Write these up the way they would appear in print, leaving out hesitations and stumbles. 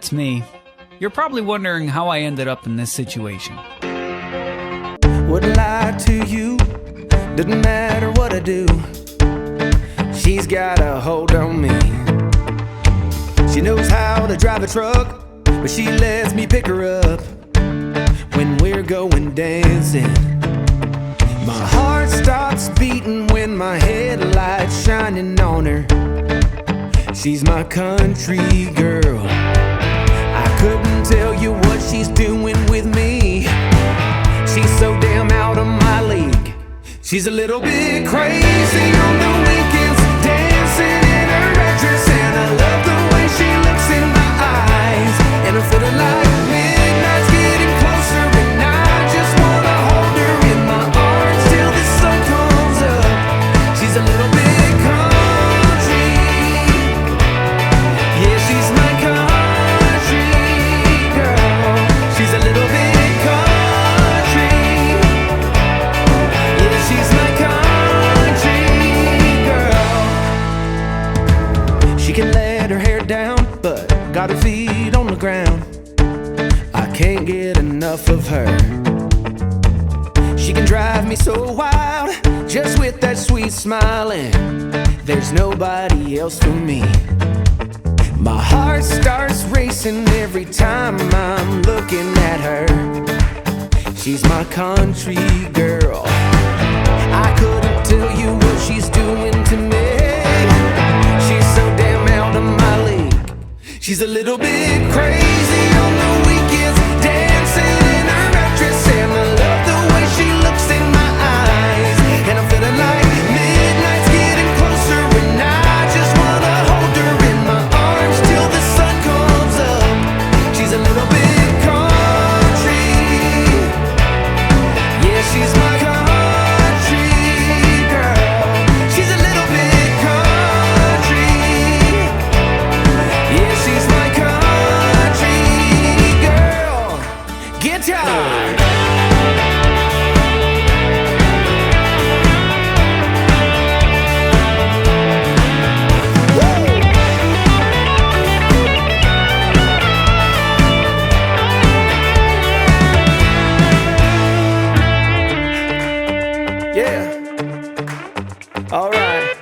it's me. You're probably wondering how I ended up in this situation. Wouldn't lie to you, doesn't matter what I do. She's got a hold on me. She knows how to drive a truck, but she lets me pick her up when we're going dancing. My heart stops beating when my headlights shining on her. She's my country girl. I couldn't tell you what she's doing with me. She's so damn out of my league. She's a little bit crazy on the weekends, dancing in her red dress, and I love the way she looks in my eyes. And I'm feeling like midnight's getting closer, and I just wanna hold her in my arms till the sun comes up. She's a little bit country, yeah, she's my country girl. She's a little bit country, yeah, she's my country girl. She can let her hair down, but got her feet on the ground. I can't get enough of her. She can drive me so wild, just with that sweet smile, and there's nobody else for me. My heart starts racing every time I'm looking at her. She's my country girl. I couldn't tell you what she's doing to me. She's so damn out of my league. She's a little bit crazy on the weekends, dancing in her red dress, and I love the way she looks in my eyes. And I'm feeling like midnight's getting closer, and I just wanna hold her in my arms till the sun comes up. She's a little bit country, yeah, she's my country girl. She's a little bit country, yeah, she's my country girl. Guitar. Yeah. All right.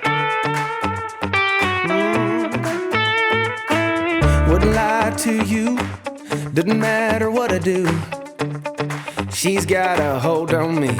Wouldn't lie to you, doesn't matter what I do. She's got a hold on me.